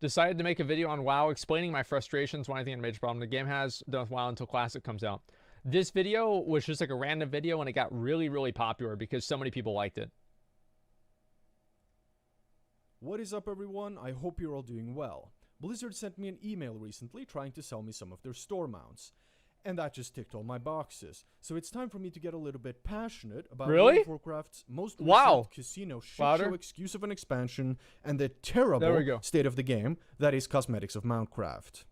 Decided to make a video on WoW explaining my frustrations when I think a major problem the game has done with WoW until Classic comes out. This video was just like a random video and it got really, really popular because so many people liked it. What is up, everyone? I hope you're all doing well. Blizzard sent me an email recently trying to sell me some of their store mounts. And that just ticked all my boxes. So it's time for me to get a little bit passionate about World of Warcraft's most recent casino shitshow excuse of an expansion and the terrible state of the game that is cosmetics of Mountcraft.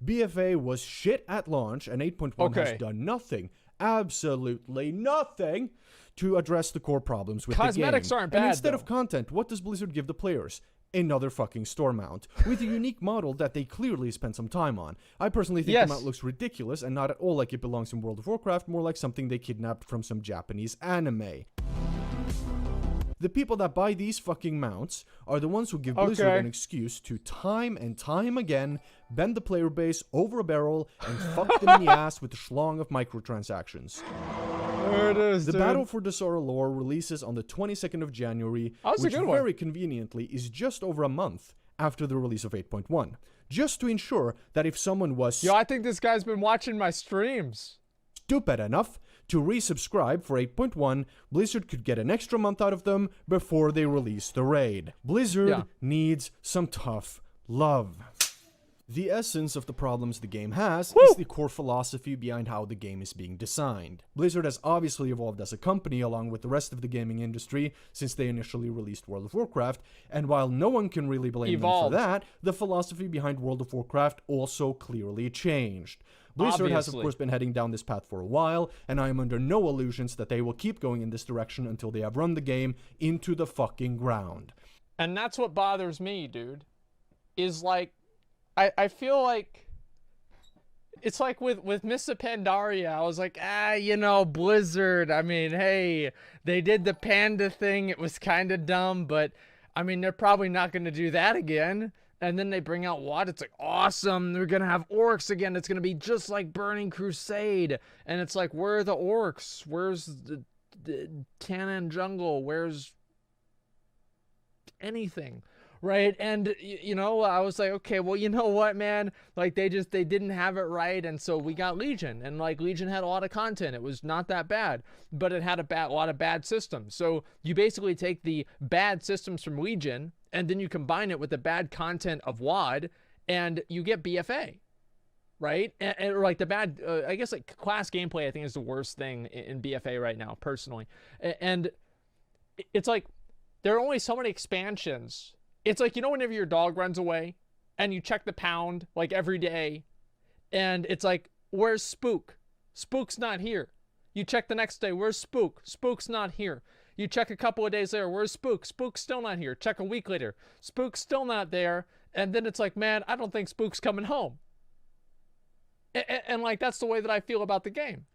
BFA was shit at launch, and 8.1 has done nothing, absolutely nothing, to address the core problems with the game. Cosmetics aren't bad, and instead of content, what does Blizzard give the players? Another fucking store mount, with a unique model that they clearly spent some time on. I personally think the mount looks ridiculous and not at all like it belongs in World of Warcraft, more like something they kidnapped from some Japanese anime. The people that buy these fucking mounts are the ones who give Blizzard an excuse to time and time again bend the player base over a barrel and fuck them in the ass with the schlong of microtransactions. There it is, the Battle for Dazora lore releases on the 22nd of January, which very conveniently is just over a month after the release of 8.1. Just to ensure that if someone was I think this guy's been watching my streams. Stupid enough to resubscribe for 8.1, Blizzard could get an extra month out of them before they release the raid. Blizzard needs some tough love. The essence of the problems the game has is the core philosophy behind how the game is being designed. Blizzard has obviously evolved as a company along with the rest of the gaming industry since they initially released World of Warcraft, and while no one can really blame them for that, the philosophy behind World of Warcraft also clearly changed. Blizzard has of course been heading down this path for a while, and I am under no illusions that they will keep going in this direction until they have run the game into the fucking ground. And that's what bothers me, dude. Is like, I feel like it's like with Mists of Pandaria. I was like, you know, Blizzard. I mean, hey, they did the panda thing. It was kind of dumb, but I mean, they're probably not going to do that again. And then they bring out what? It's like, awesome. They're going to have orcs again. It's going to be just like Burning Crusade. And it's like, where are the orcs? Where's the Tannin Jungle? Where's anything? Right? And, you know, I was like, okay, well, you know what, man? Like, they didn't have it right, and so we got Legion. And, like, Legion had a lot of content. It was not that bad, but it had a lot of bad systems. So you basically take the bad systems from Legion, and then you combine it with the bad content of WoD, and you get BFA. Right? And like the bad, I guess, like, class gameplay, I think, is the worst thing in BFA right now, personally. And it's like, there are only so many expansions. It's like, you know, whenever your dog runs away and you check the pound like every day and it's like, where's Spook? Spook's not here. You check the next day, where's Spook? Spook's not here. You check a couple of days later, where's Spook? Spook's still not here. Check a week later, Spook's still not there. And then it's like, man, I don't think Spook's coming home. And like, that's the way that I feel about the game.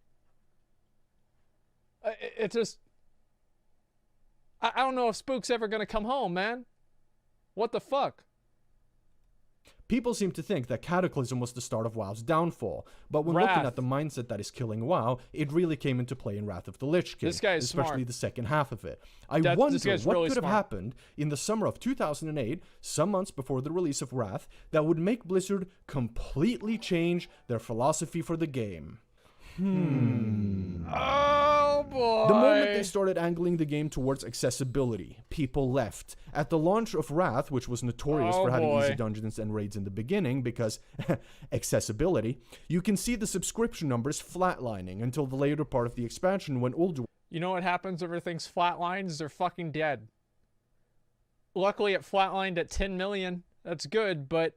It's just, I don't know if Spook's ever going to come home, man. What the fuck? People seem to think that Cataclysm was the start of WoW's downfall, but when looking at the mindset that is killing WoW, it really came into play in Wrath of the Lich King, especially the second half of it. I wonder what could have happened in the summer of 2008, some months before the release of Wrath, that would make Blizzard completely change their philosophy for the game. Oh boy. The moment they started angling the game towards accessibility, people left. At the launch of Wrath, which was notorious for having easy dungeons and raids in the beginning because accessibility, you can see the subscription numbers flatlining until the later part of the expansion when older. You know what happens when everything's flatlines? They're fucking dead. Luckily it flatlined at 10 million. That's good, but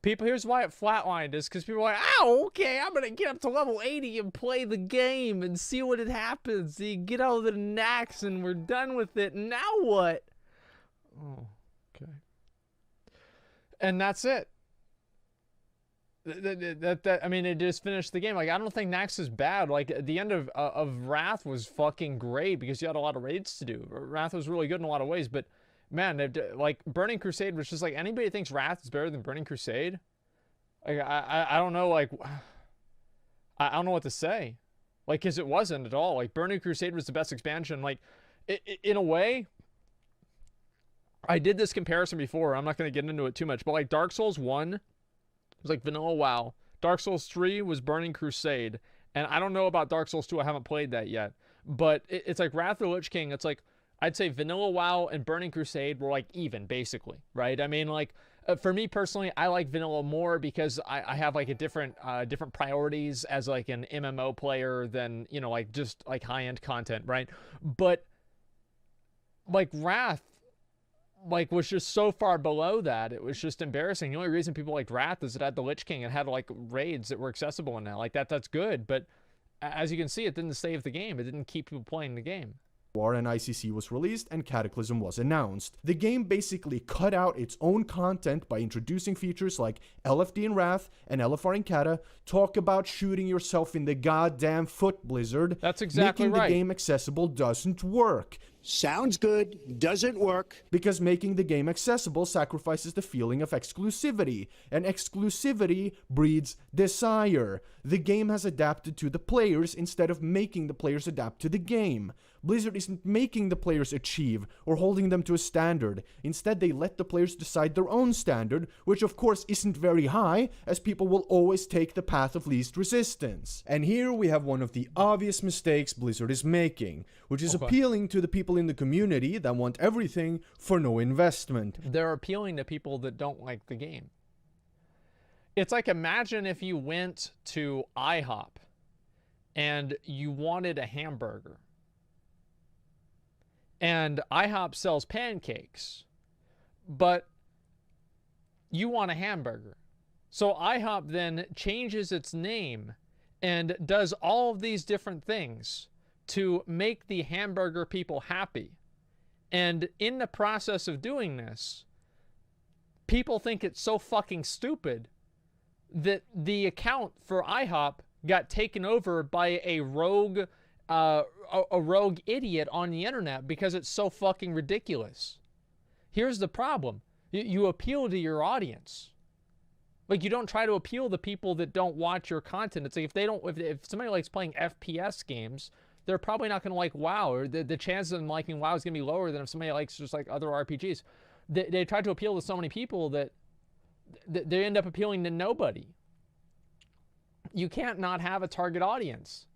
people, here's why it flatlined, is because people are like, oh, okay, I'm going to get up to level 80 and play the game and see what it happens. So you get out of the Nax and we're done with it. Now what? Oh, okay. And that's it. I mean, it just finished the game. Like, I don't think Nax is bad. Like, the end of Wrath was fucking great because you had a lot of raids to do. Wrath was really good in a lot of ways, but man, like, Burning Crusade was just like, anybody thinks Wrath is better than Burning Crusade? Like, I don't know, like, I don't know what to say. Like, because it wasn't at all. Like, Burning Crusade was the best expansion. Like, in a way, I did this comparison before. I'm not going to get into it too much, but like Dark Souls 1 was like vanilla WoW. Dark Souls 3 was Burning Crusade. And I don't know about Dark Souls 2. I haven't played that yet. But it's like Wrath of the Lich King. It's like, I'd say vanilla WoW and Burning Crusade were like even, basically, right? I mean, like, for me personally, I like vanilla more because I have like a different priorities as like an MMO player than, you know, like just like high-end content, right? But like Wrath, like, was just so far below that, it was just embarrassing. The only reason people liked Wrath is it had the Lich King and had like raids that were accessible now. Like that's good, but as you can see, it didn't save the game. It didn't keep people playing the game. War and ICC was released and Cataclysm was announced. The game basically cut out its own content by introducing features like LFD in Wrath and LFR in Cata. Talk about shooting yourself in the goddamn foot, Blizzard. That's exactly right. Making the game accessible doesn't work. Sounds good, doesn't work. Because making the game accessible sacrifices the feeling of exclusivity, and exclusivity breeds desire. The game has adapted to the players instead of making the players adapt to the game. Blizzard isn't making the players achieve or holding them to a standard. Instead, they let the players decide their own standard, which of course isn't very high, as people will always take the path of least resistance. And here we have one of the obvious mistakes Blizzard is making, which is appealing to the people in the community that want everything for no investment. They're appealing to people that don't like the game. It's like, imagine if you went to IHOP and you wanted a hamburger. And IHOP sells pancakes, but you want a hamburger. So IHOP then changes its name and does all of these different things to make the hamburger people happy. And in the process of doing this, people think it's so fucking stupid that the account for IHOP got taken over by a rogue idiot on the internet because it's so fucking ridiculous. Here's the problem. You appeal to your audience. Like, you don't try to appeal to people that don't watch your content. It's like, if somebody likes playing FPS games, they're probably not going to like WoW, or the chances of them liking WoW is going to be lower than if somebody likes just like other RPGs. They try to appeal to so many people that they end up appealing to nobody. You can't not have a target audience,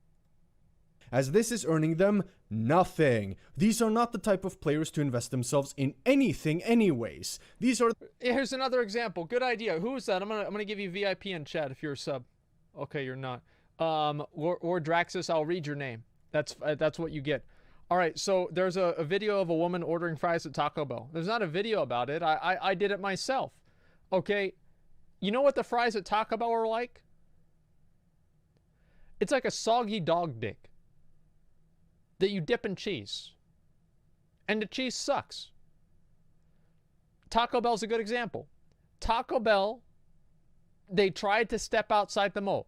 as this is earning them nothing. These are not the type of players to invest themselves in anything anyways. These are... Here's another example. Good idea. Who is that? I'm gonna give you VIP in chat if you're a sub. Okay, you're not. Or Draxus, I'll read your name. That's what you get. All right, so there's a video of a woman ordering fries at Taco Bell. There's not a video about it. I did it myself. Okay, you know what the fries at Taco Bell are like? It's like a soggy dog dick that you dip in cheese. And the cheese sucks. Taco Bell's a good example. Taco Bell, they tried to step outside the mold.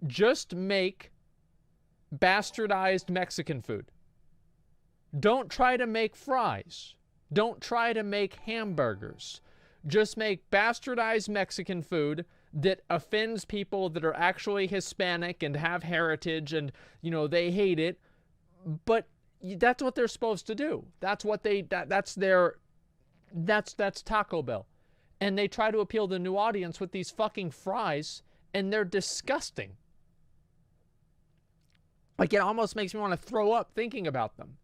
Just make bastardized Mexican food. Don't try to make fries. Don't try to make hamburgers. Just make bastardized Mexican food that offends people that are actually Hispanic and have heritage and, you know, they hate it. But that's what they're supposed to do. That's what that's Taco Bell. And they try to appeal to the new audience with these fucking fries, and they're disgusting. Like, it almost makes me want to throw up thinking about them.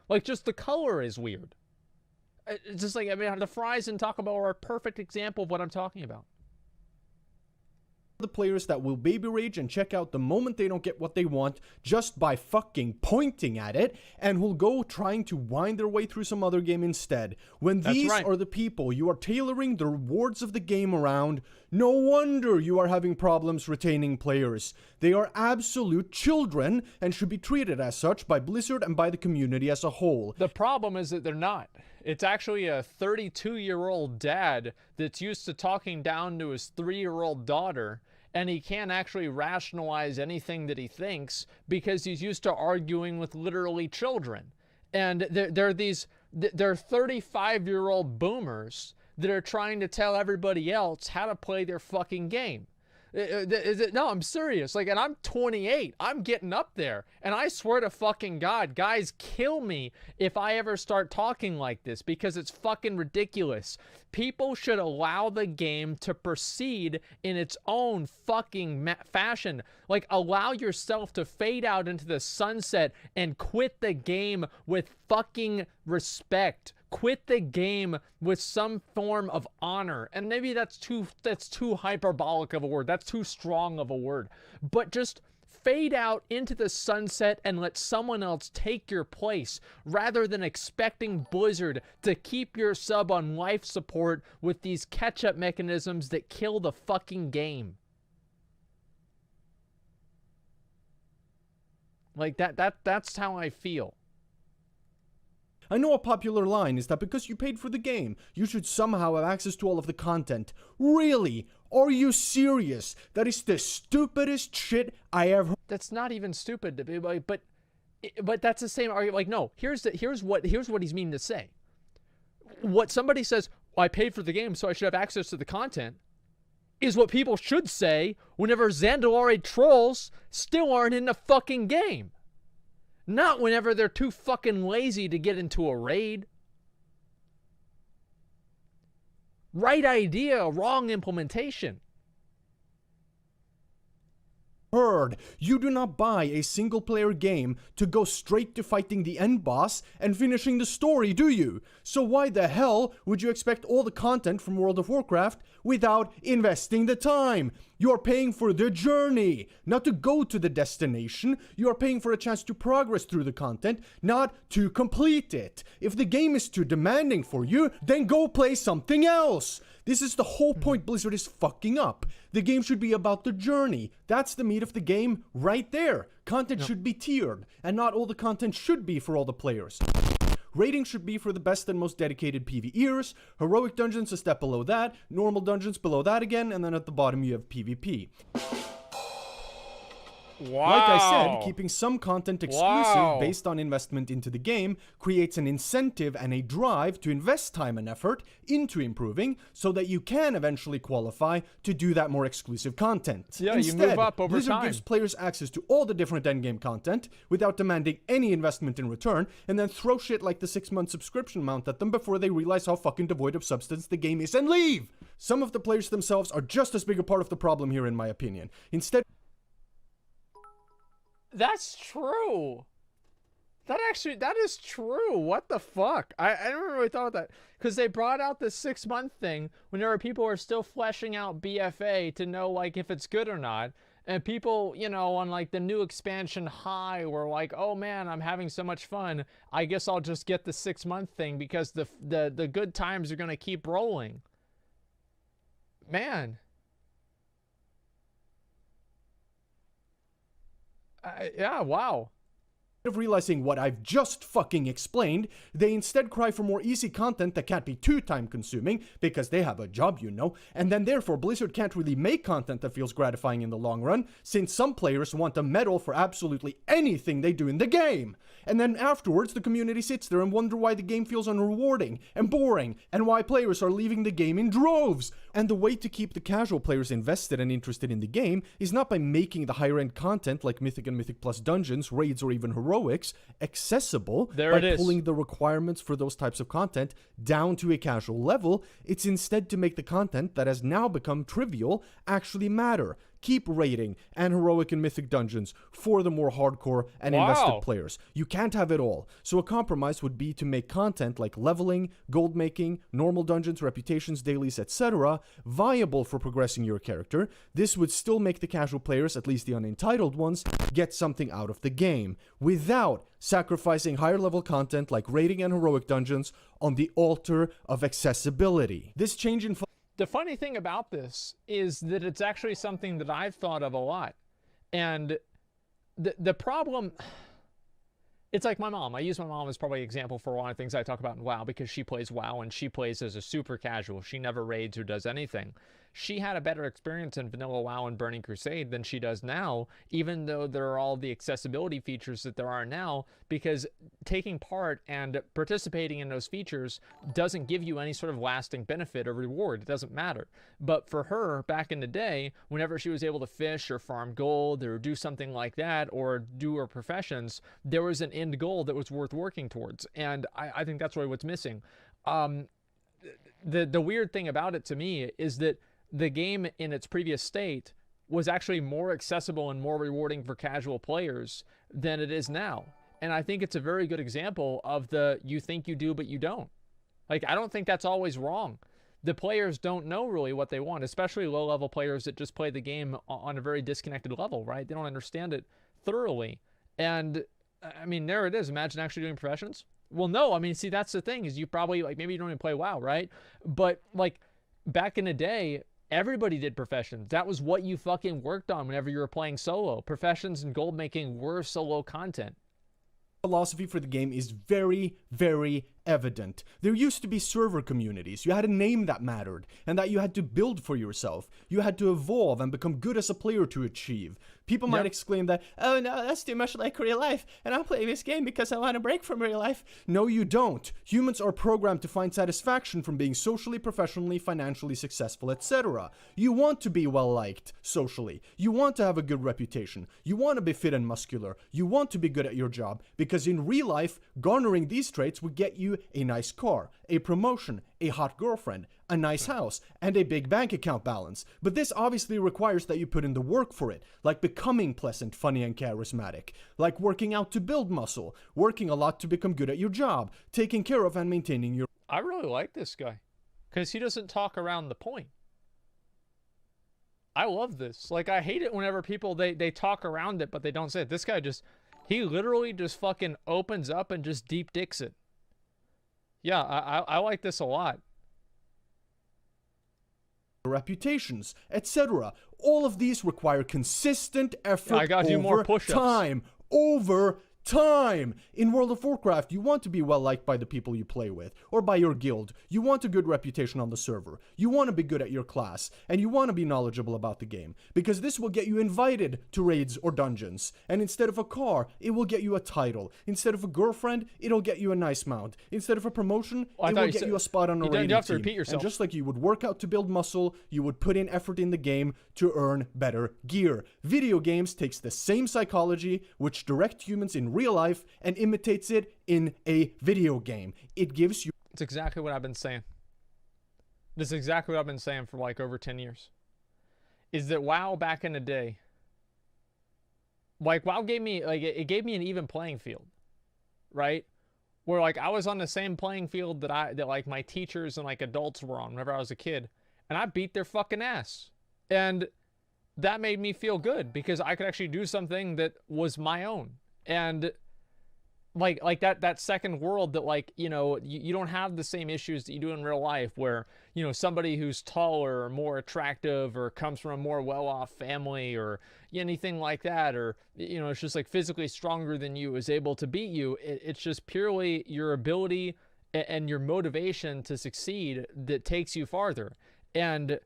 Like, just the color is weird. It's just like, I mean, the fries in Taco Bell are a perfect example of what I'm talking about. The players that will baby rage and check out the moment they don't get what they want just by fucking pointing at it, and will go trying to wind their way through some other game instead. When these are the people you are tailoring the rewards of the game around, no wonder you are having problems retaining players. They are absolute children and should be treated as such by Blizzard and by the community as a whole. The problem is that they're not. It's actually a 32-year-old dad that's used to talking down to his 3-year-old daughter, and he can't actually rationalize anything that he thinks because he's used to arguing with literally children. And they're 35-year-old boomers that are trying to tell everybody else how to play their fucking game. No, I'm serious. Like, and I'm 28. I'm getting up there. And I swear to fucking God, guys, kill me if I ever start talking like this, because it's fucking ridiculous. People should allow the game to proceed in its own fucking fashion. Like, allow yourself to fade out into the sunset and quit the game with fucking respect. Quit the game with some form of honor. And maybe that's too hyperbolic of a word. That's too strong of a word. But just fade out into the sunset and let someone else take your place, rather than expecting Blizzard to keep your sub on life support with these catch-up mechanisms that kill the fucking game. Like, that's how I feel. I know a popular line is that because you paid for the game, you should somehow have access to all of the content. Really? Are you serious? That is the stupidest shit I ever heard. That's not even stupid to be like, but that's the same argument. Like, no, here's what he's meaning to say. What somebody says, well, I paid for the game, so I should have access to the content, is what people should say whenever Zandalari trolls still aren't in the fucking game. Not whenever they're too fucking lazy to get into a raid. Right idea, wrong implementation. You do not buy a single-player game to go straight to fighting the end boss and finishing the story, do you? So why the hell would you expect all the content from World of Warcraft without investing the time? You are paying for the journey, not to go to the destination. You are paying for a chance to progress through the content, not to complete it. If the game is too demanding for you, then go play something else. This is the whole point Blizzard is fucking up. The game should be about the journey. That's the meat of the game right there. Content should be tiered, and not all the content should be for all the players. Rating should be for the best and most dedicated PvEers, heroic dungeons a step below that, normal dungeons below that again, and then at the bottom you have PvP. Wow. Like I said, keeping some content exclusive based on investment into the game creates an incentive and a drive to invest time and effort into improving, so that you can eventually qualify to do that more exclusive content. Yeah, Instead, you move up over Blizzard time. gives players access to all the different endgame content without demanding any investment in return, and then throw shit like the 6-month subscription mount at them before they realize how fucking devoid of substance the game is and leave! Some of the players themselves are just as big a part of the problem here, in my opinion. Instead, that's true. That is true. What the fuck? I never really thought of that. Because they brought out the 6-month thing whenever people are still fleshing out BFA to know, like, if it's good or not. And people, you know, on, like, the new expansion high were like, oh, man, I'm having so much fun. I guess I'll just get the 6-month thing because the good times are going to keep rolling. Man. Yeah, wow. of realizing what I've just fucking explained, they instead cry for more easy content that can't be too time consuming, because they have a job, you know, and then therefore Blizzard can't really make content that feels gratifying in the long run, since some players want a medal for absolutely anything they do in the game. And then afterwards, the community sits there and wonder why the game feels unrewarding and boring, and why players are leaving the game in droves. And the way to keep the casual players invested and interested in the game is not by making the higher end content like Mythic and Mythic Plus dungeons, raids, or even heroics accessible by pulling the requirements for those types of content down to a casual level. It's instead to make the content that has now become trivial actually matter. Keep raiding and heroic and mythic dungeons for the more hardcore and invested players. You can't have it all. So a compromise would be to make content like leveling, gold making, normal dungeons, reputations, dailies, etc. viable for progressing your character. This would still make the casual players, at least the unentitled ones, get something out of the game, without sacrificing higher level content like raiding and heroic dungeons on the altar of accessibility. This change in the funny thing about this is that it's actually something that I've thought of a lot. And the problem, it's like my mom. I use my mom as probably an example for a lot of things I talk about in WoW, because she plays WoW and she plays as a super casual. She never raids or does anything. she had a better experience in Vanilla WoW and Burning Crusade than she does now, even though there are all the accessibility features that there are now, because taking part and participating in those features doesn't give you any sort of lasting benefit or reward. It doesn't matter. But for her, back in the day, whenever she was able to fish or farm gold or do something like that, or do her professions, there was an end goal that was worth working towards. And I think that's really what's missing. The weird thing about it to me is that the game in its previous state was actually more accessible and more rewarding for casual players than it is now. And I think it's a very good example of the you think you do, but you don't. Like, I don't think that's always wrong. The players don't know really what they want, especially low-level players that just play the game on a very disconnected level, right? They don't understand it thoroughly. And, I mean, there it is. Imagine actually doing professions. Well, no, I mean, see, that's the thing, is you probably, like, maybe you don't even play WoW, right? But, like, back in the day, everybody did professions. That was what you fucking worked on whenever you were playing solo. Professions and gold making were solo content. Philosophy for the game is very, very evident. There used to be server communities. You had a name that mattered, and that you had to build for yourself. You had to evolve and become good as a player to achieve. People might exclaim that, oh no, that's too much like real life, and I'm playing this game because I want a break from real life. No, you don't. Humans are programmed to find satisfaction from being socially, professionally, financially successful, etc. You want to be well-liked socially. You want to have a good reputation. You want to be fit and muscular. You want to be good at your job, because in real life, garnering these traits would get you a nice car, a promotion, a hot girlfriend, a nice house, and a big bank account balance. But this obviously requires that you put in the work for it, like becoming pleasant, funny, and charismatic, like working out to build muscle, working a lot to become good at your job, taking care of and maintaining your... I really like this guy, because he doesn't talk around the point. I love this. Like, I hate it whenever people, they talk around it, but they don't say it. This guy just, he literally just fucking opens up and just deep dicks it. Yeah, I like this a lot. Reputations, etc. All of these require consistent effort over time. Over time. In World of Warcraft, you want to be well liked by the people you play with, or by your guild. You want a good reputation on the server. You want to be good at your class, and you want to be knowledgeable about the game, because this will get you invited to raids or dungeons. And instead of a car, it will get you a title. Instead of a girlfriend, it'll get you a nice mount. Instead of a promotion, it will get you a spot on a raiding team. You have to repeat yourself. And just like you would work out to build muscle, you would put in effort in the game to earn better gear. Video games takes the same psychology which direct humans in real life and imitates it in a video game. It gives you... It's exactly what I've been saying. This is exactly what I've been saying for like over 10 years. Is that WoW back in the day, like WoW gave me, like it gave me an even playing field, right? Where like I was on the same playing field that like my teachers and like adults were on whenever I was a kid, and I beat their fucking ass. And that made me feel good because I could actually do something that was my own. And like that second world that, like, you know, you don't have the same issues that you do in real life, where, you know, somebody who's taller or more attractive or comes from a more well-off family or anything like that, or, you know, it's just like physically stronger than you is able to beat you. It's just purely your ability and your motivation to succeed that takes you farther. And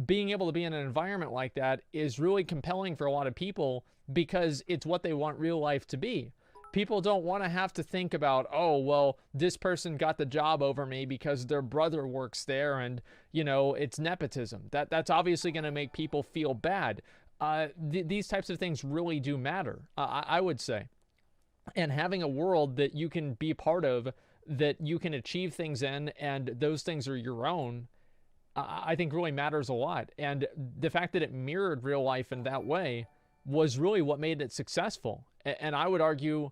being able to be in an environment like that is really compelling for a lot of people, because it's what they want real life to be. People don't want to have to think about, oh, well, this person got the job over me because their brother works there and, you know, it's nepotism. That's obviously going to make people feel bad. These types of things really do matter, I would say. And having a world that you can be part of, that you can achieve things in, and those things are your own, I think really matters a lot. And the fact that it mirrored real life in that way was really what made it successful. And I would argue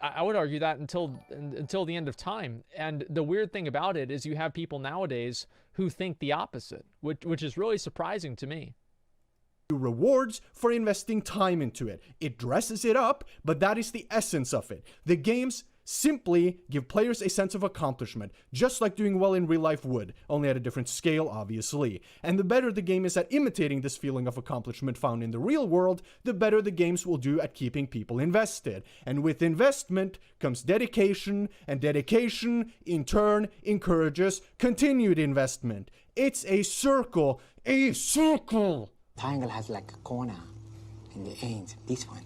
that until the end of time. And the weird thing about it is you have people nowadays who think the opposite, which is really surprising to me. Rewards for investing time into it. It dresses it up, but that is the essence of it. The games Simply give players a sense of accomplishment, just like doing well in real life would, only at a different scale, obviously. And the better the game is at imitating this feeling of accomplishment found in the real world, the better the games will do at keeping people invested. And with investment comes dedication, and dedication, in turn, encourages continued investment. It's a circle. A circle! Triangle has like a corner in the end. This one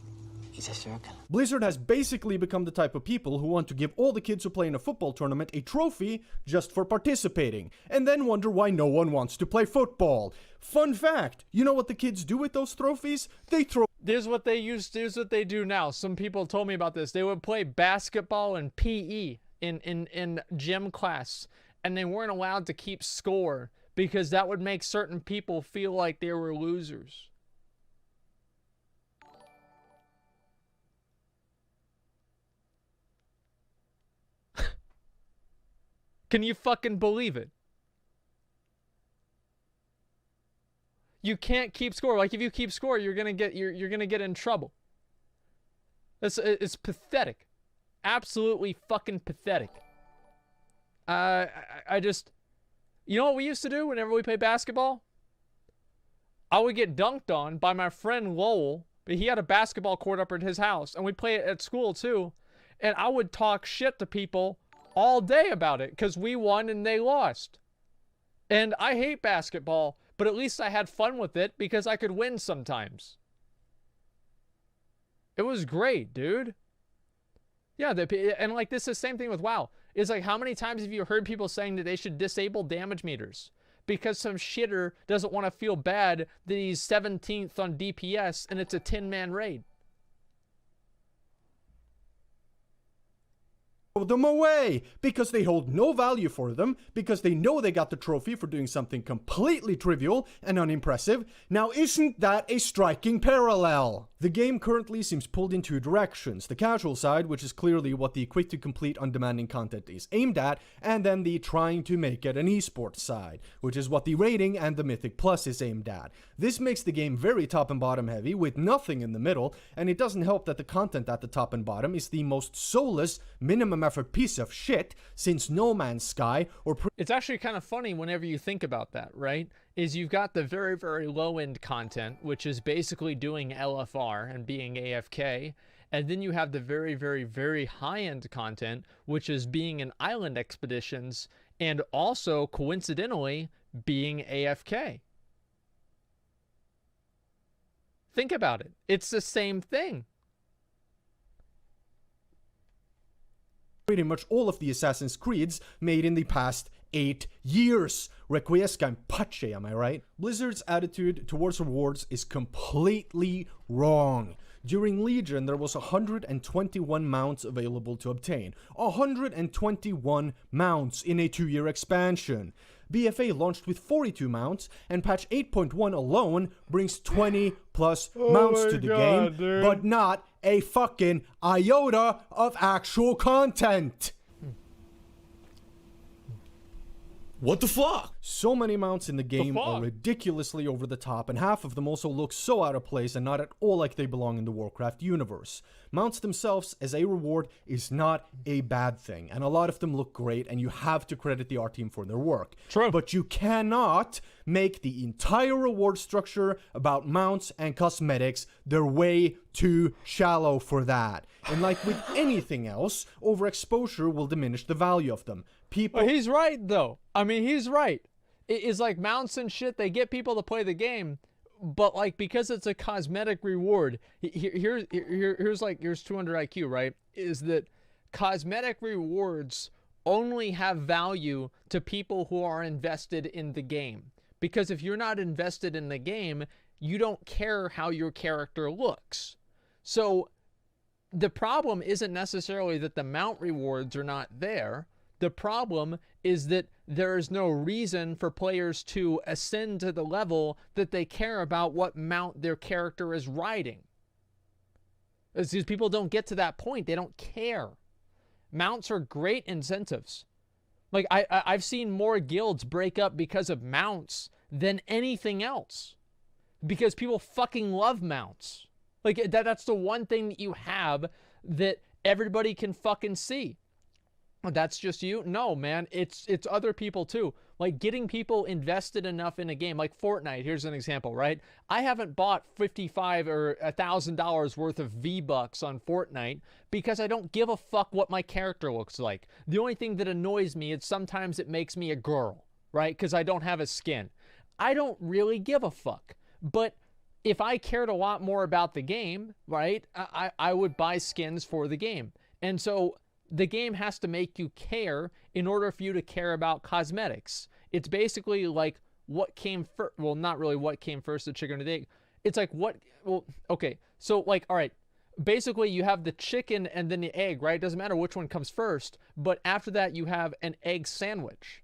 is a circle. Blizzard has basically become the type of people who want to give all the kids who play in a football tournament a trophy just for participating, and then wonder why no one wants to play football. Fun fact, you know what the kids do with those trophies? They throw... Here's what they do now. Some people told me about this. They would play basketball and PE in gym class, and they weren't allowed to keep score because that would make certain people feel like they were losers. Can you fucking believe it? You can't keep score. Like, if you keep score, you're gonna get in trouble. It's pathetic. Absolutely fucking pathetic. I just, you know what we used to do whenever we played basketball? I would get dunked on by my friend Lowell, but he had a basketball court up at his house, and we'd play it at school too. And I would talk shit to people all day about it because we won and they lost. And I hate basketball, but at least I had fun with it because I could win sometimes. It was great, dude. Yeah, and like this is the same thing with WoW. It's like, how many times have you heard people saying that they should disable damage meters because some shitter doesn't want to feel bad that he's 17th on DPS and it's a 10-man raid? Them away because they hold no value for them, because they know they got the trophy for doing something completely trivial and unimpressive. Now, isn't that a striking parallel? The game currently seems pulled in two directions: the casual side, which is clearly what the quick to complete undemanding content is aimed at, and then the trying to make it an esports side, which is what the rating and the Mythic Plus is aimed at. This makes the game very top and bottom heavy with nothing in the middle, and it doesn't help that the content at the top and bottom is the most soulless, minimum effort piece of shit since No Man's Sky or... It's actually kind of funny whenever you think about that, right? Is you've got the very, very low-end content, which is basically doing LFR and being AFK, and then you have the very, very, very high-end content, which is being in island expeditions, and also, coincidentally, being AFK. Think about it. It's the same thing. Pretty much all of the Assassin's Creeds made in the past 8 years. Requiescat pace, am I right? Blizzard's attitude towards rewards is completely wrong. During Legion, there was 121 mounts available to obtain. 121 mounts in a 2-year expansion. BFA launched with 42 mounts, and patch 8.1 alone brings 20 plus mounts to the game, dude. But not a fucking iota of actual content. What the fuck? So many mounts in the game are ridiculously over the top, and half of them also look so out of place and not at all like they belong in the Warcraft universe. Mounts themselves as a reward is not a bad thing, and a lot of them look great, and you have to credit the art team for their work. True. But you cannot make the entire reward structure about mounts and cosmetics. They're way too shallow for that. And like with anything else, overexposure will diminish the value of them. People... He's right, though. I mean, he's right. It's like mounts and shit, they get people to play the game, but like, because it's a cosmetic reward, here's 200 IQ, right? Is that cosmetic rewards only have value to people who are invested in the game. Because if you're not invested in the game, you don't care how your character looks. So the problem isn't necessarily that the mount rewards are not there. The problem is that there is no reason for players to ascend to the level that they care about what mount their character is riding. It's because people don't get to that point. They don't care. Mounts are great incentives. Like, I've seen more guilds break up because of mounts than anything else. Because people fucking love mounts. Like, that's the one thing that you have that everybody can fucking see. That's just you? No, man. It's other people too. Like getting people invested enough in a game, like Fortnite. Here's an example, right? I haven't bought $55 or $1,000 worth of V-Bucks on Fortnite because I don't give a fuck what my character looks like. The only thing that annoys me is sometimes it makes me a girl, right? Because I don't have a skin. I don't really give a fuck. But if I cared a lot more about the game, right, I would buy skins for the game. And so the game has to make you care in order for you to care about cosmetics. It's basically like what came first. Well, not really what came first, the chicken or the egg. It's like what, well, okay. So like, all right, basically you have the chicken and then the egg, right? It doesn't matter which one comes first, but after that you have an egg sandwich.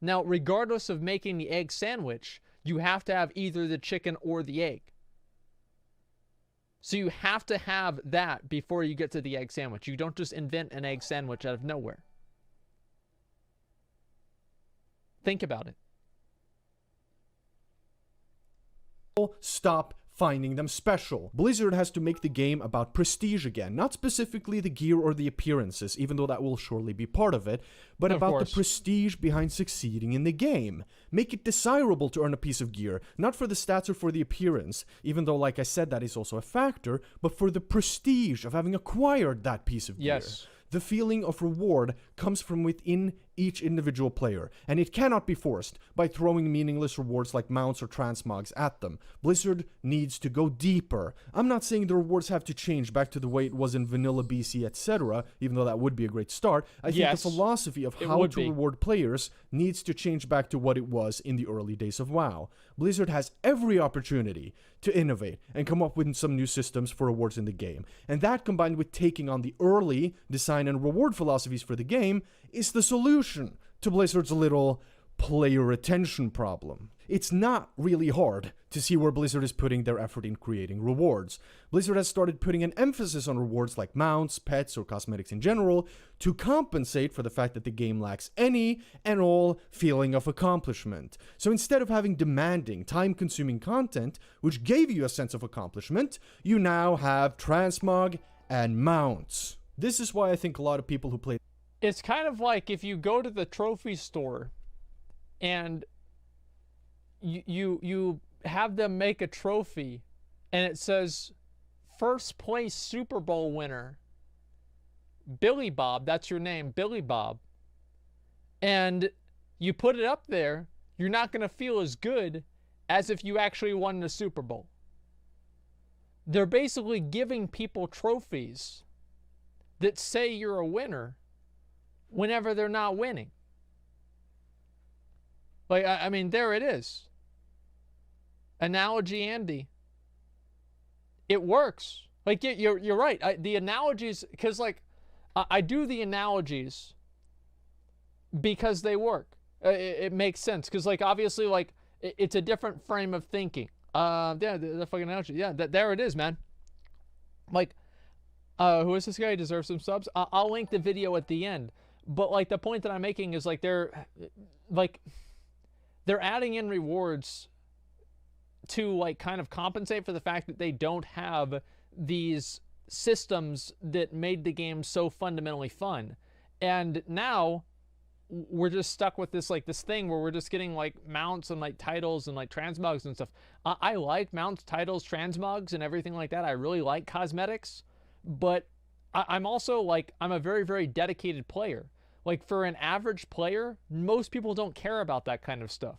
Now, regardless of making the egg sandwich, you have to have either the chicken or the egg. So you have to have that before you get to the egg sandwich. You don't just invent an egg sandwich out of nowhere. Think about it. Stop finding them special. Blizzard has to make the game about prestige again, not specifically the gear or the appearances, even though that will surely be part of it, but about the prestige behind succeeding in the game. Make it desirable to earn a piece of gear, not for the stats or for the appearance, even though, like I said, that is also a factor, but for the prestige of having acquired that piece of gear. Yes. The feeling of reward comes from within each individual player, and it cannot be forced by throwing meaningless rewards like mounts or transmogs at them. Blizzard needs to go deeper. I'm not saying the rewards have to change back to the way it was in vanilla BC, etc., even though that would be a great start. I think the philosophy of how to reward players needs to change back to what it was in the early days of WoW. Blizzard has every opportunity to innovate and come up with some new systems for rewards in the game. And that, combined with taking on the early design and reward philosophies for the game, is the solution to Blizzard's little player retention problem. It's not really hard to see where Blizzard is putting their effort in creating rewards. Blizzard has started putting an emphasis on rewards like mounts, pets, or cosmetics in general to compensate for the fact that the game lacks any and all feeling of accomplishment. So instead of having demanding, time-consuming content, which gave you a sense of accomplishment, you now have transmog and mounts. This is why I think a lot of people who play... It's kind of like if you go to the trophy store and you have them make a trophy and it says first place Super Bowl winner Billy Bob, that's your name, Billy Bob, and you put it up there, you're not going to feel as good as if you actually won the Super Bowl. They're basically giving people trophies that say you're a winner whenever they're not winning. Like, I mean, there it is. Analogy Andy. It works. Like, you're right. The analogies, because, like, I do the analogies because they work. It makes sense. Because, like, obviously, like, it's a different frame of thinking. Yeah, the fucking analogy. Yeah, there it is, man. Like, who is this guy? He deserves some subs. I'll link the video at the end. But, like, the point that I'm making is, like, they're adding in rewards to, like, kind of compensate for the fact that they don't have these systems that made the game so fundamentally fun. And now we're just stuck with this, like, this thing where we're just getting, like, mounts and, like, titles and, like, transmogs and stuff. I like mounts, titles, transmogs, and everything like that. I really like cosmetics. But I'm also, like, I'm a very, very dedicated player. Like, for an average player, most people don't care about that kind of stuff.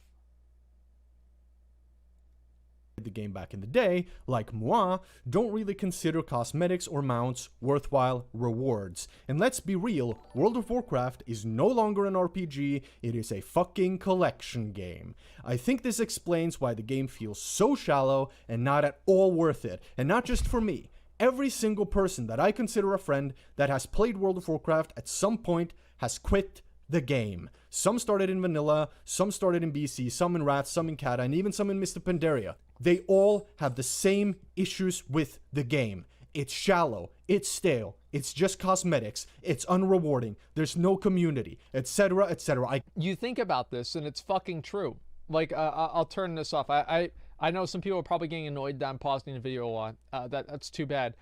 The game back in the day, like moi, don't really consider cosmetics or mounts worthwhile rewards. And let's be real, World of Warcraft is no longer an RPG, it is a fucking collection game. I think this explains why the game feels so shallow and not at all worth it. And not just for me. Every single person that I consider a friend that has played World of Warcraft at some point has quit the game. Some started in vanilla, some started in BC, some in Wrath, some in Kata, and even some in Mr. Pandaria. They all have the same issues with the game. It's shallow, it's stale, it's just cosmetics, it's unrewarding, there's no community, etc., etc. You think about this, and it's fucking true. Like, I'll turn this off. I know some people are probably getting annoyed that I'm pausing the video a lot. That's too bad.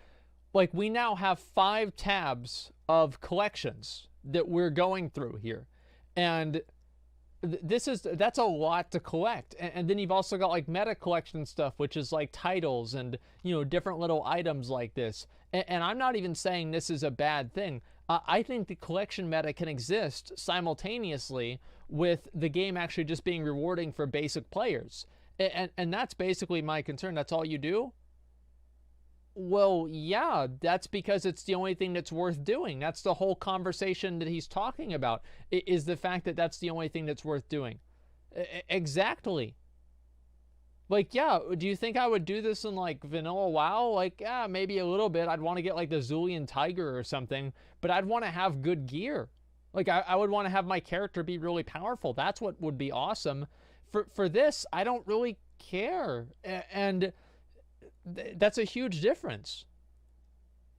like we now have 5 tabs of collections that we're going through here, and that's a lot to collect. And then you've also got like meta collection stuff, which is like titles and, you know, different little items like this. And I'm not even saying this is a bad thing. I think the collection meta can exist simultaneously with the game actually just being rewarding for basic players. And that's basically my concern. That's all you do? Well, yeah, that's because it's the only thing that's worth doing. That's the whole conversation that he's talking about, is the fact that that's the only thing that's worth doing. Exactly. Like, yeah, do you think I would do this in, like, vanilla WoW? Like, yeah, maybe a little bit. I'd want to get, like, the Zulian Tiger or something, but I'd want to have good gear. Like, I would want to have my character be really powerful. That's what would be awesome. For this, I don't really care. And that's a huge difference.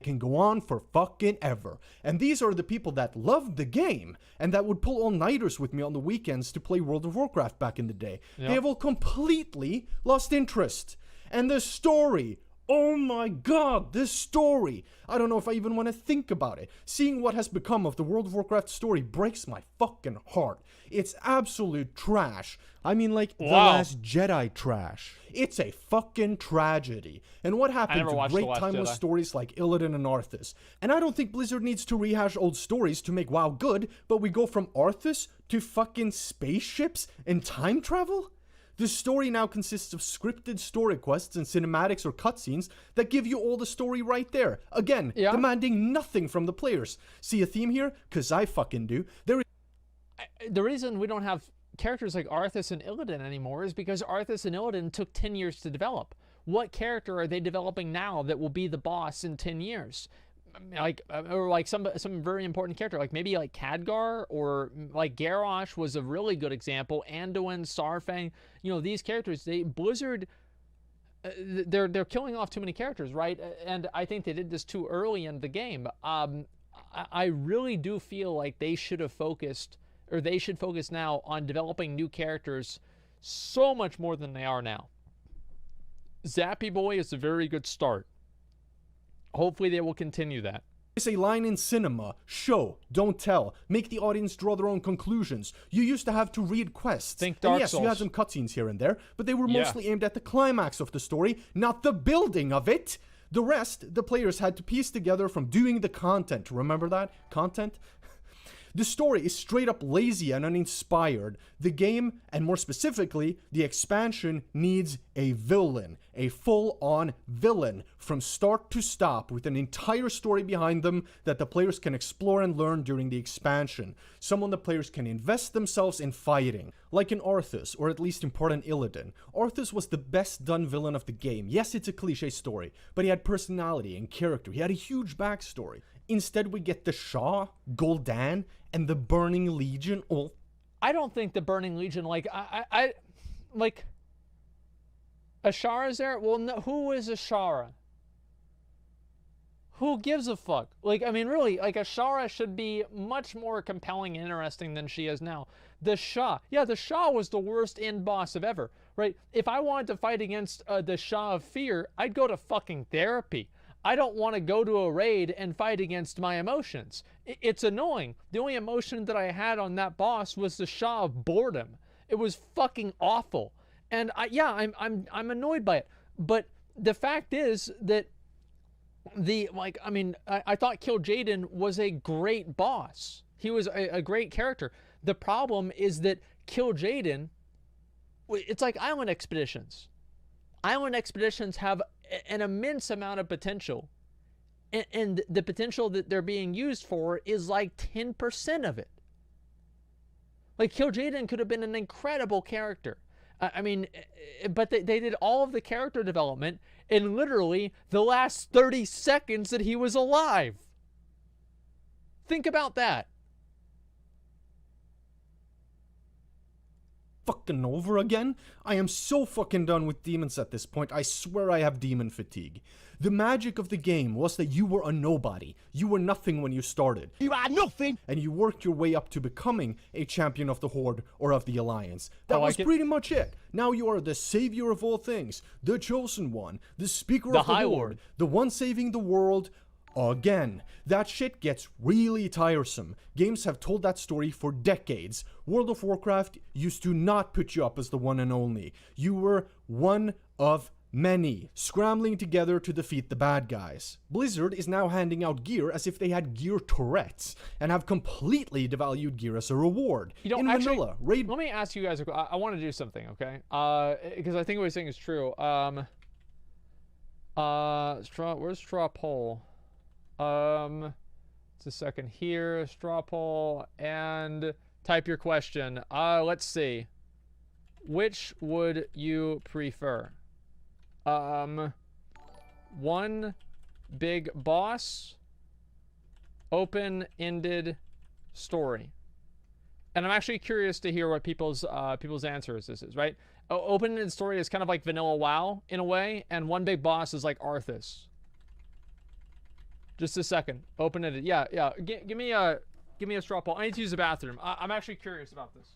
Can go on for fucking ever. And these are the people that loved the game and that would pull all-nighters with me on the weekends to play World of Warcraft back in the day. Yep. They have all completely lost interest. And the story, oh my god, this story. I don't know if I even want to think about it. Seeing what has become of the World of Warcraft story breaks my fucking heart. It's absolute trash. I mean, like, The Last Jedi trash. It's a fucking tragedy. And what happened to great timeless stories like Illidan and Arthas? And I don't think Blizzard needs to rehash old stories to make WoW good, but we go from Arthas to fucking spaceships and time travel? The story now consists of scripted story quests and cinematics or cutscenes that give you all the story right there. Again, demanding nothing from the players. See a theme here? 'Cause I fucking do. The reason we don't have characters like Arthas and Illidan anymore is because Arthas and Illidan took 10 years to develop. What character are they developing now that will be the boss in 10 years? Like, or like some very important character, like maybe like Khadgar, or like Garrosh was a really good example. Anduin, Sarfang, you know, these characters, Blizzard, they're killing off too many characters, right? And I think they did this too early in the game. I really do feel like they should have focused, or they should focus now on developing new characters so much more than they are now. Zappy Boy is a very good start. Hopefully they will continue that. It's a line in cinema: show, don't tell. Make the audience draw their own conclusions. You used to have to read quests. Think Dark Souls. You had some cutscenes here and there, but they were Yeah. mostly aimed at the climax of the story, not the building of it. The rest, the players had to piece together from doing the content. Remember that? Content? The story is straight up lazy and uninspired. The game, and more specifically, the expansion, needs a villain. A full-on villain from start to stop, with an entire story behind them that the players can explore and learn during the expansion. Someone the players can invest themselves in fighting. Like in Arthas, or at least in part in Illidan. Arthas was the best done villain of the game. Yes, it's a cliche story, but he had personality and character. He had a huge backstory. Instead, we get the Shah, Gul'dan, and the Burning Legion. Oh, I don't think the Burning Legion, like, I like, Ashara's there? Well, no, who is Ashara? Who gives a fuck? Like, I mean, really, like, Ashara should be much more compelling and interesting than she is now. The Shah. Yeah, the Shah was the worst end boss of ever, right? If I wanted to fight against the Shah of Fear, I'd go to fucking therapy. I don't want to go to a raid and fight against my emotions. It's annoying. The only emotion that I had on that boss was the Shah of boredom. It was fucking awful. And I'm annoyed by it. But the fact is that I thought Kil'jaeden was a great boss. He was a great character. The problem is that Kil'jaeden, it's like Island Expeditions. Island Expeditions have an immense amount of potential, and the potential that they're being used for is like 10% of it. Like, Kil'jaeden could have been an incredible character. But they did all of the character development in literally the last 30 seconds that he was alive. Think about that. fucking over again? I am so fucking done with demons at this point. I swear I have demon fatigue. The magic of the game was that you were a nobody. You were nothing when you started. You are nothing. And you worked your way up to becoming a champion of the Horde or of the Alliance. That was pretty much it. Now you are the savior of all things, the chosen one, the speaker of the High Horde, Lord, the one saving the world. Again, that shit gets really tiresome. Games have told that story for decades. World of Warcraft used to not put you up as the one and only. You were one of many, scrambling together to defeat the bad guys. Blizzard is now handing out gear as if they had gear Tourette's, and have completely devalued gear as a reward. You know, in actually, vanilla, raid... Let me ask you guys, I want to do something, okay? Because I think what he's saying is true. Where's straw poll? It's a second here, straw poll, and type your question. Let's see. Which would you prefer? One big boss, open-ended story. And I'm actually curious to hear what people's answers this is, right? Open-ended story is kind of like vanilla WoW in a way, and one big boss is like Arthas. Just a second. Open-ended. Yeah. Give me a straw poll. I need to use the bathroom. I'm actually curious about this.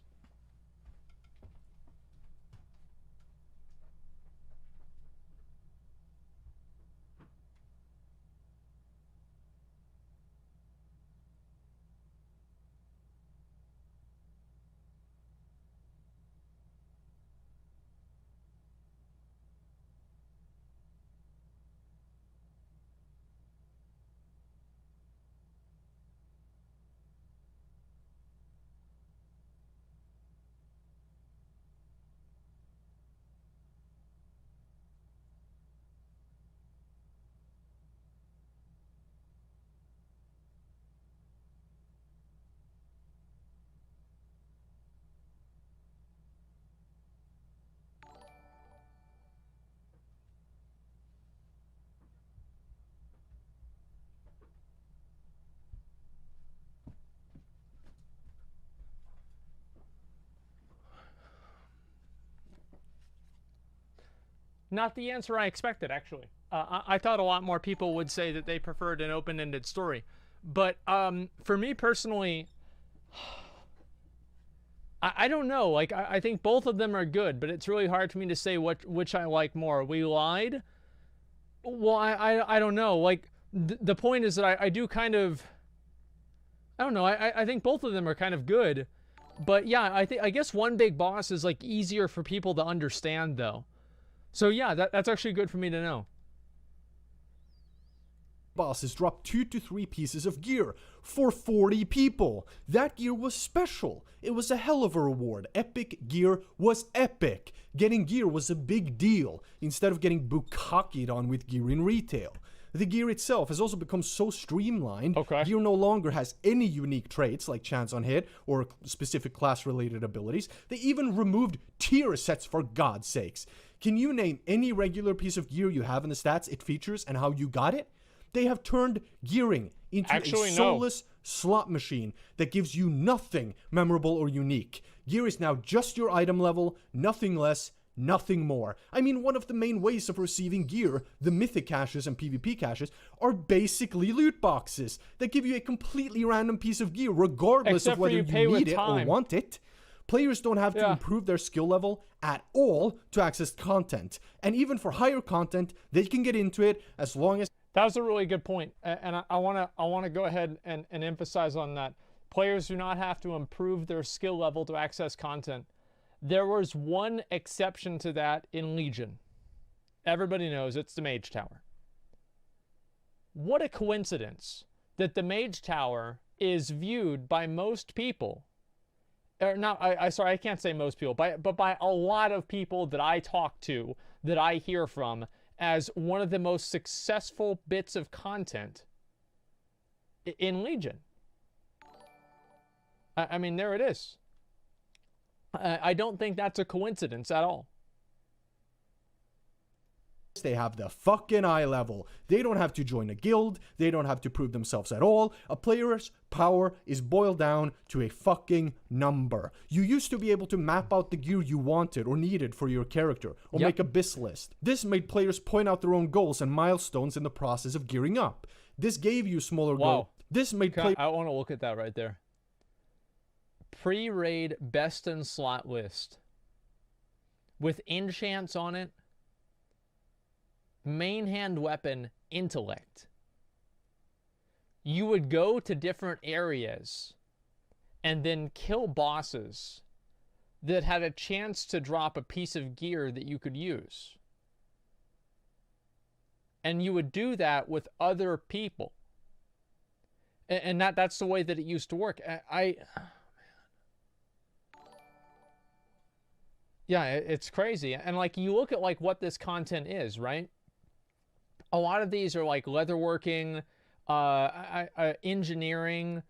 Not the answer I expected, actually. I thought a lot more people would say that they preferred an open-ended story. But for me personally, I don't know. Like, I think both of them are good, but it's really hard for me to say which I like more. We lied? Well, I don't know. Like, the point is that I do kind of... I don't know. I think both of them are kind of good. But yeah, I guess one big boss is, like, easier for people to understand, though. So yeah, that's actually good for me to know. Bosses dropped 2 to 3 pieces of gear for 40 people. That gear was special. It was a hell of a reward. Epic gear was epic. Getting gear was a big deal, instead of getting bukkakied on with gear in retail. The gear itself has also become so streamlined, gear no longer has any unique traits like chance on hit or specific class-related abilities. They even removed tier sets, for God's sakes. Can you name any regular piece of gear you have in the stats it features and how you got it? They have turned gearing into a soulless slot machine that gives you nothing memorable or unique. Gear is now just your item level, nothing less, nothing more. I mean, one of the main ways of receiving gear, the mythic caches and PvP caches, are basically loot boxes that give you a completely random piece of gear regardless of whether you need it or want it. Players don't have to improve their skill level at all to access content. And even for higher content, they can get into it as long as... That was a really good point. And I want to go ahead and emphasize on that. Players do not have to improve their skill level to access content. There was one exception to that in Legion. Everybody knows it's the Mage Tower. What a coincidence that the Mage Tower is viewed by most people... sorry, I can't say most people, but by a lot of people that I talk to, that I hear from, as one of the most successful bits of content in Legion. I mean, there it is. I don't think that's a coincidence at all. They have the fucking eye level. They don't have to join a guild. They don't have to prove themselves at all. A player's power is boiled down to a fucking number. You used to be able to map out the gear you wanted or needed for your character, or make a BIS list. This made players point out their own goals and milestones in the process of gearing up. This gave you smaller goals. This made players... I want to look at that right there. Pre-raid best in slot list. With enchants on it. Main hand weapon, intellect. You would go to different areas and then kill bosses that had a chance to drop a piece of gear that you could use. And you would do that with other people. And that's the way that it used to work. Yeah, it's crazy. And like, you look at like what this content is, right? A lot of these are like leatherworking, engineering.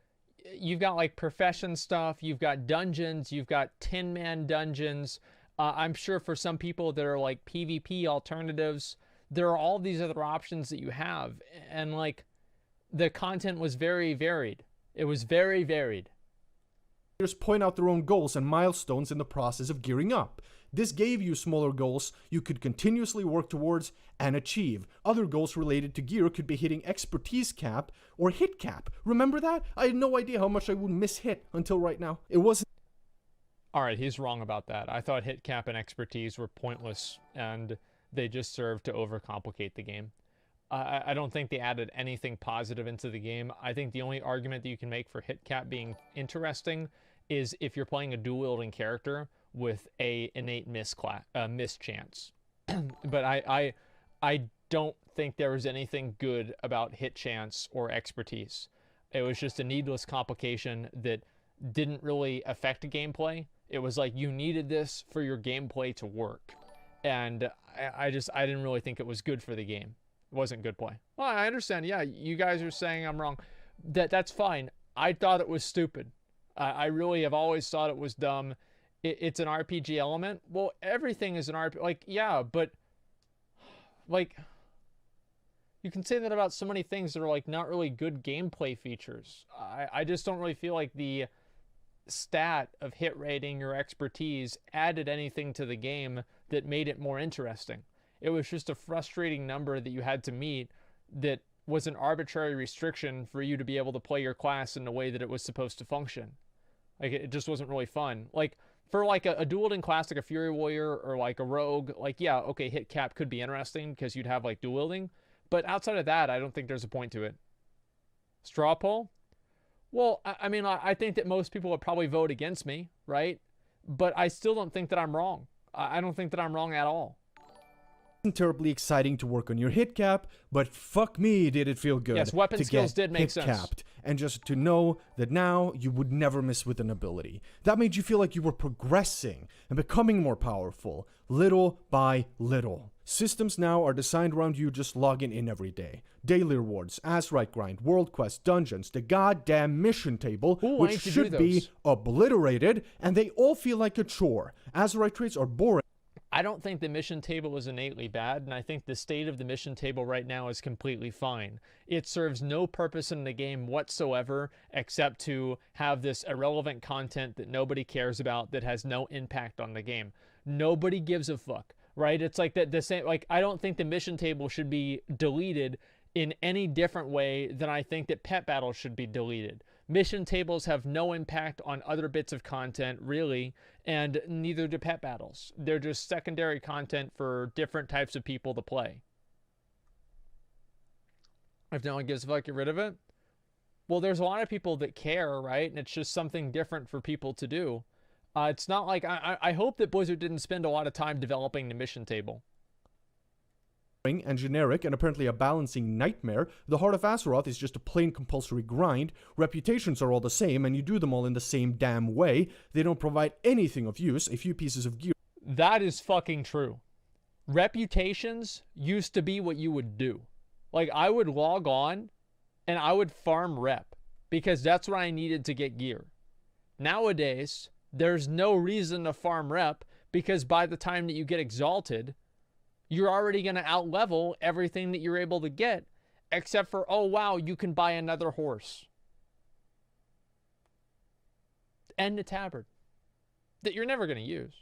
You've got like profession stuff. You've got dungeons. You've got 10-man dungeons. I'm sure for some people that are like PvP alternatives, there are all these other options that you have. And like, the content was very varied. It was very varied. Players point out their own goals and milestones in the process of gearing up. This gave you smaller goals you could continuously work towards and achieve. Other goals related to gear could be hitting expertise cap or hit cap. Remember that? I had no idea how much I would miss hit until right now. It wasn't... Alright, he's wrong about that. I thought hit cap and expertise were pointless, and they just served to overcomplicate the game. I don't think they added anything positive into the game. I think the only argument that you can make for hit cap being interesting is if you're playing a dual-wielding character with a innate miss chance. But I don't think there was anything good about hit chance or expertise. It was just a needless complication that didn't really affect the gameplay. It was like you needed this for your gameplay to work. And I didn't really think it was good for the game. It wasn't good play. Well, I understand. Yeah, you guys are saying I'm wrong. That's fine. I thought it was stupid. I really have always thought it was dumb. It's an RPG element. Well, everything is an RPG. Like, yeah, but like, you can say that about so many things that are like not really good gameplay features. I just don't really feel like the stat of hit rating or expertise added anything to the game that made it more interesting. It was just a frustrating number that you had to meet that was an arbitrary restriction for you to be able to play your class in the way that it was supposed to function. Like, it just wasn't really fun. Like, for like a dual-wielding class, like a Fury Warrior or like a Rogue, like, yeah, okay, hit cap could be interesting because you'd have like dual-wielding. But outside of that, I don't think there's a point to it. Straw poll? Well, I mean, I think that most people would probably vote against me, right? But I still don't think that I'm wrong. I don't think that I'm wrong at all. Terribly exciting to work on your hit cap, but fuck me, did it feel good. Yes, weapon to skills get did make hit sense. Capped, and just to know that now you would never miss with an ability. That made you feel like you were progressing and becoming more powerful, little by little. Systems now are designed around you just logging in every day. Daily rewards, Azrite grind, world quest, dungeons, the goddamn mission table, which should be obliterated, and they all feel like a chore. Azrite traits are boring. I don't think the mission table is innately bad, and I think the state of the mission table right now is completely fine. It serves no purpose in the game whatsoever except to have this irrelevant content that nobody cares about that has no impact on the game. Nobody gives a fuck, right? It's like the same, like, I don't think the mission table should be deleted in any different way than I think that pet battles should be deleted. Mission tables have no impact on other bits of content, really, and neither do pet battles. They're just secondary content for different types of people to play. If no one gives a fuck, get rid of it? Well, there's a lot of people that care, right? And it's just something different for people to do. It's not like... I hope that Blizzard didn't spend a lot of time developing the mission table. And generic, and apparently a balancing nightmare. The Heart of Azeroth is just a plain compulsory grind. Reputations are all the same, and you do them all in the same damn way. They don't provide anything of use, a few pieces of gear. That is fucking true. Reputations used to be what you would do. Like, I would log on, and I would farm rep, because that's what I needed to get gear. Nowadays, there's no reason to farm rep, because by the time that you get exalted, You're already going to outlevel everything that you're able to get, except for, oh wow, you can buy another horse and a tabard that you're never going to use.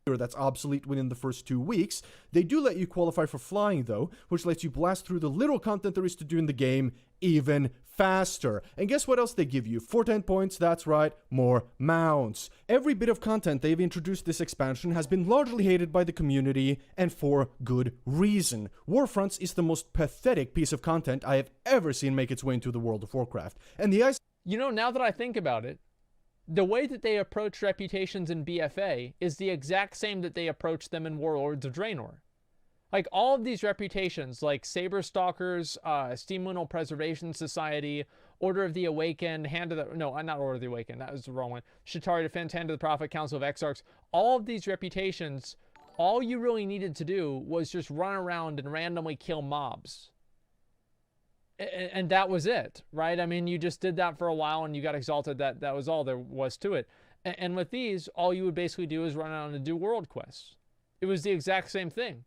That's obsolete within the first 2 weeks. They do let you qualify for flying though, which lets you blast through the little content there is to do in the game even faster. And guess what else they give you? For 10 points, that's right, more mounts. Every bit of content they've introduced this expansion has been largely hated by the community, and for good reason. Warfronts is the most pathetic piece of content I have ever seen make its way into the world of Warcraft. And the You know, now that I think about it, the way that they approach reputations in BFA is the exact same that they approach them in Warlords of Draenor. Like, all of these reputations, like Saber Stalkers, Steam Mineral Preservation Society, Order of the Awakened, Hand of the... No, not Order of the Awakened, that was the wrong one. Shatari Defense, Hand of the Prophet, Council of Exarchs. All of these reputations, all you really needed to do was just run around and randomly kill mobs. And that was it, right? I mean, you just did that for a while and you got exalted. That was all there was to it. And with these, all you would basically do is run around and do world quests. It was the exact same thing.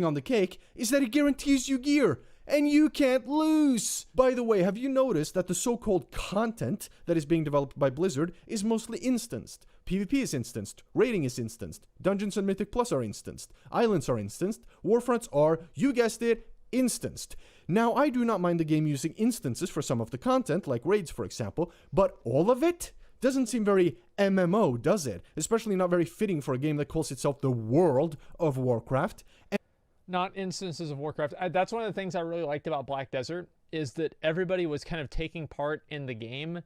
On the cake is that it guarantees you gear, and you can't lose. By the way, have you noticed that the so-called content that is being developed by Blizzard is mostly instanced? PvP is instanced, raiding is instanced, Dungeons and Mythic Plus are instanced, islands are instanced, Warfronts are, you guessed it, instanced. Now, I do not mind the game using instances for some of the content, like raids for example, but all of it doesn't seem very MMO, does it? Especially not very fitting for a game that calls itself the World of Warcraft. Not instances of Warcraft. That's one of the things I really liked about Black Desert, is that everybody was kind of taking part in the game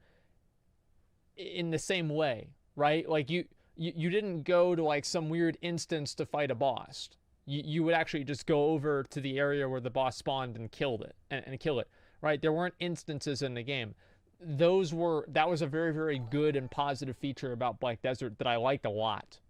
in the same way, right? Like you didn't go to like some weird instance to fight a boss. You would actually just go over to the area where the boss spawned and killed it and kill it, right? There weren't instances in the game. That was a very, very good and positive feature about Black Desert that I liked a lot.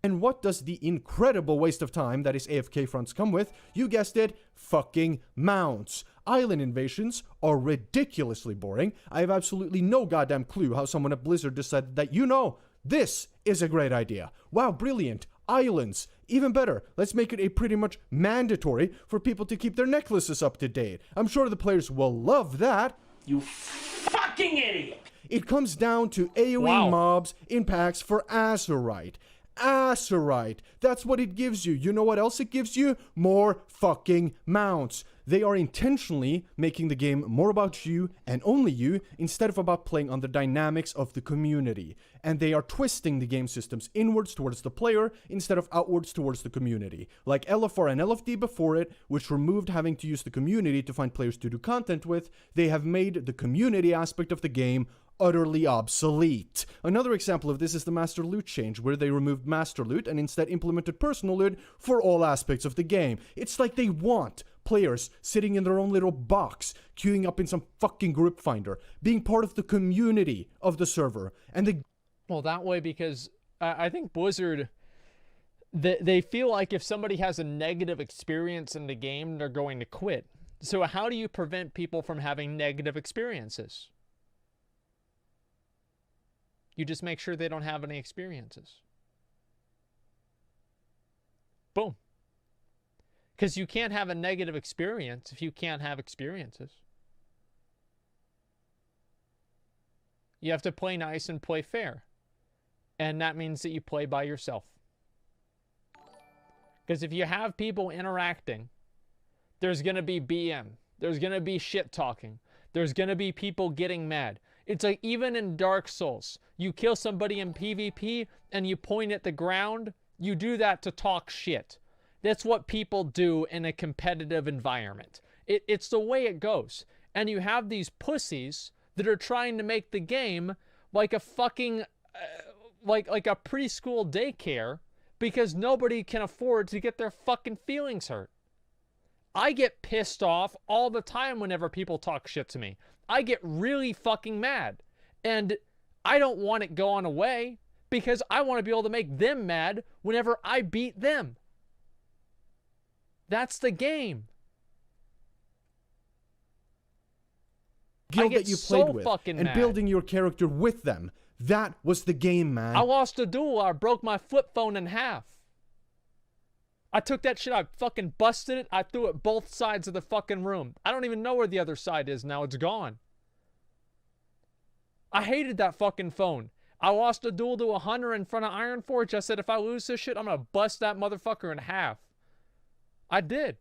And what does the incredible waste of time that is AFK fronts come with? You guessed it, fucking mounts. Island invasions are ridiculously boring. I have absolutely no goddamn clue how someone at Blizzard decided that, you know, this is a great idea. Wow, brilliant. Islands. Even better, let's make it a pretty much mandatory for people to keep their necklaces up to date. I'm sure the players will love that. You fucking idiot! It comes down to AoE mobs in packs for Azerite. Azerite. That's what it gives you. You know what else it gives you? More fucking mounts. They are intentionally making the game more about you and only you instead of about playing on the dynamics of the community. And they are twisting the game systems inwards towards the player instead of outwards towards the community. Like LFR and LFD before it, which removed having to use the community to find players to do content with, they have made the community aspect of the game utterly obsolete. Another example of this is the Master Loot change, where they removed Master Loot and instead implemented Personal Loot for all aspects of the game. It's like they want players sitting in their own little box, queuing up in some fucking group finder, being part of the community of the server. And well, that way, because I think Blizzard, they feel like if somebody has a negative experience in the game, they're going to quit. So how do you prevent people from having negative experiences? You just make sure they don't have any experiences. Boom. Because you can't have a negative experience if you can't have experiences. You have to play nice and play fair. And that means that you play by yourself. Because if you have people interacting, there's going to be BM. There's going to be shit talking. There's going to be people getting mad. It's like even in Dark Souls, you kill somebody in PvP and you point at the ground, you do that to talk shit. That's what people do in a competitive environment. It's the way it goes. And you have these pussies that are trying to make the game like a fucking, like a preschool daycare because nobody can afford to get their fucking feelings hurt. I get pissed off all the time whenever people talk shit to me. I get really fucking mad. And I don't want it going away because I want to be able to make them mad whenever I beat them. That's the game. guild get that you so played with fucking and mad. building your character with them. That was the game, man. I lost a duel. I broke my flip phone in half. I took that shit, I fucking busted it, I threw it both sides of the fucking room. I don't even know where the other side is now. It's gone. I hated that fucking phone. I lost a duel to a hunter in front of Ironforge. I said, if I lose this shit, I'm gonna bust that motherfucker in half. I did.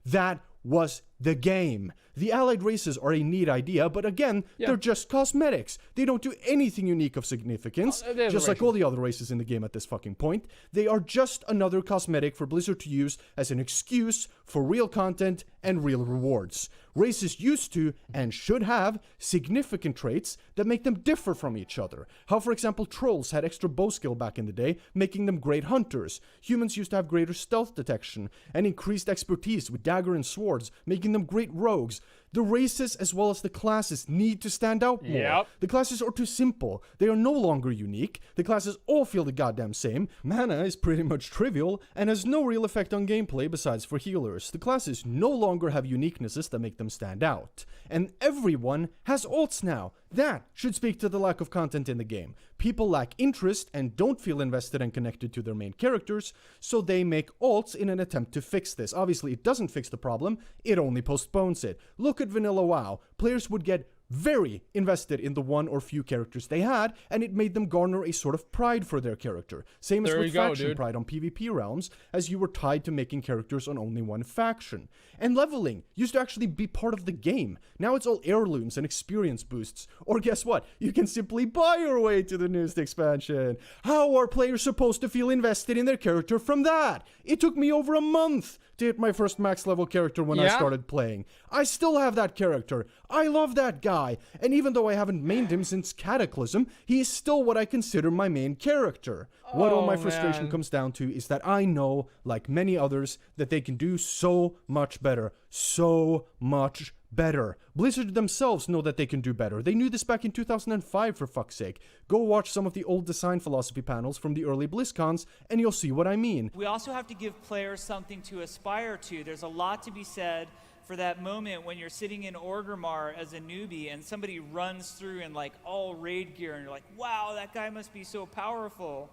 That was the game. The allied races are a neat idea, but again, they're just cosmetics. They don't do anything unique of significance, just like all the other races in the game at this fucking point. They are just another cosmetic for Blizzard to use as an excuse for real content and real rewards. Races used to, and should have, significant traits that make them differ from each other. How, for example, trolls had extra bow skill back in the day, making them great hunters. Humans used to have greater stealth detection, and increased expertise with dagger and swords, making them great rogues. The races as well as the classes need to stand out more. Yep. The classes are too simple. They are no longer unique. The classes all feel the goddamn same. Mana is pretty much trivial and has no real effect on gameplay besides for healers. The classes no longer have uniquenesses that make them stand out. And everyone has ults now. That should speak to the lack of content in the game. People lack interest and don't feel invested and connected to their main characters, so they make ults in an attempt to fix this. Obviously, it doesn't fix the problem, it only postpones it. Look at Vanilla WoW. Players would get very invested in the one or few characters they had, and it made them garner a sort of pride for their character. Same as with faction pride on PvP realms, as you were tied to making characters on only one faction. And leveling used to actually be part of the game. Now it's all heirlooms and experience boosts. Or guess what? You can simply buy your way to the newest expansion. How are players supposed to feel invested in their character from that? It took me over a month to hit my first max level character when I started playing. I still have that character. I love that guy. And even though I haven't mained him since Cataclysm, he is still what I consider my main character. What all my frustration comes down to is that I know, like many others, that they can do so much better. So much better. Blizzard themselves know that they can do better. They knew this back in 2005, for fuck's sake. Go watch some of the old design philosophy panels from the early BlizzCons, and you'll see what I mean. We also have to give players something to aspire to. There's a lot to be said for that moment when you're sitting in Orgrimmar as a newbie and somebody runs through in like all raid gear and you're like, wow, that guy must be so powerful.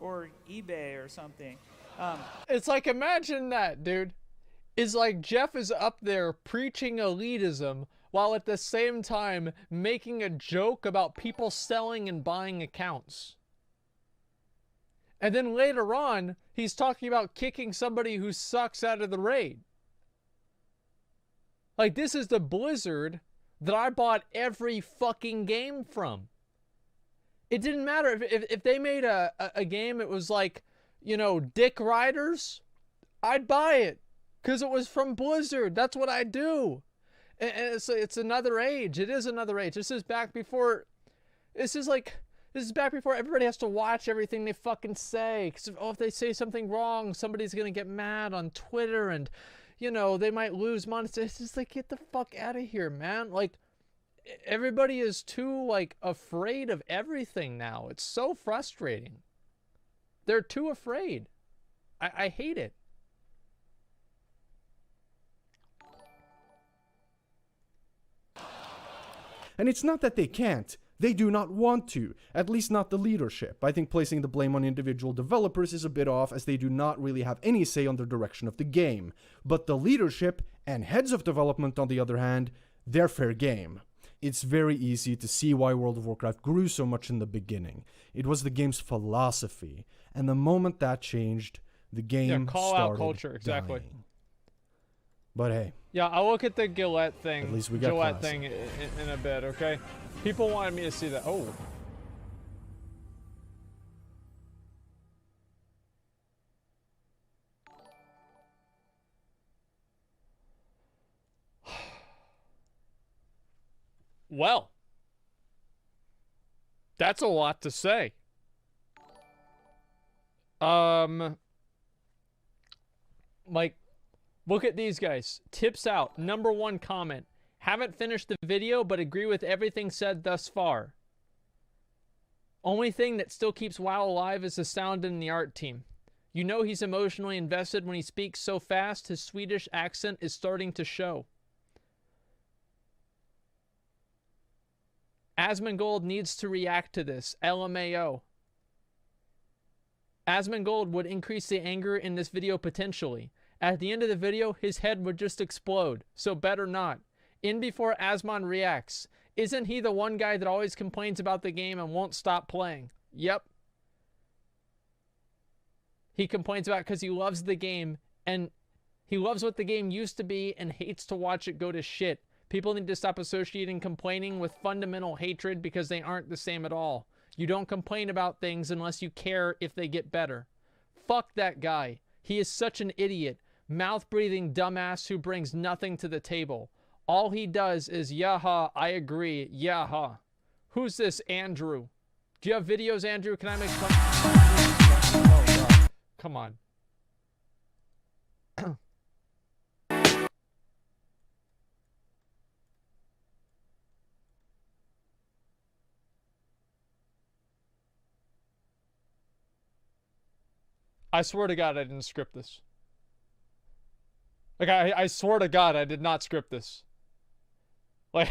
Or eBay or something. It's like, imagine that, dude. It's like Jeff is up there preaching elitism while at the same time making a joke about people selling and buying accounts. And then later on, he's talking about kicking somebody who sucks out of the raid. Like, this is the Blizzard that I bought every fucking game from. It didn't matter if they made a game, it was like, you know, Dick Riders, I'd buy it. Because it was from Blizzard. That's what I do. And it's another age. It is another age. This is back before everybody has to watch everything they fucking say. Because if they say something wrong, somebody's going to get mad on Twitter and, you know, they might lose money. It's just like, get the fuck out of here, man. Like, everybody is too, like, afraid of everything now. It's so frustrating. They're too afraid. I hate it. And it's not that they can't. They do not want to. At least not the leadership. I think placing the blame on individual developers is a bit off, as they do not really have any say on the direction of the game. But the leadership and heads of development, on the other hand, they're fair game. It's very easy to see why World of Warcraft grew so much in the beginning. It was the game's philosophy. And the moment that changed, the game call started out culture, exactly. dying. But hey. Yeah, I'll look at the Gillette thing. At least we got Gillette classic. thing in a bit, okay? People wanted me to see that. Oh. Well, that's a lot to say. Like, look at these guys. Tips out. #1 comment. Haven't finished the video, but agree with everything said thus far. Only thing that still keeps WoW alive is the sound and the art team. You know he's emotionally invested when he speaks so fast, his Swedish accent is starting to show. Asmongold needs to react to this. LMAO. Asmongold would increase the anger in this video potentially. At the end of the video, his head would just explode. So better not. In before Asmon reacts. Isn't he the one guy that always complains about the game and won't stop playing? Yep. He complains about it because he loves the game and he loves what the game used to be and hates to watch it go to shit. People need to stop associating complaining with fundamental hatred because they aren't the same at all. You don't complain about things unless you care if they get better. Fuck that guy. He is such an idiot, mouth-breathing dumbass who brings nothing to the table. All he does is, yaha, I agree, yaha. Who's this Andrew? Do you have videos, Andrew? Can I make fun? Oh, God. Come on. I swear to God I didn't script this. Like, I swear to God I did not script this. Like...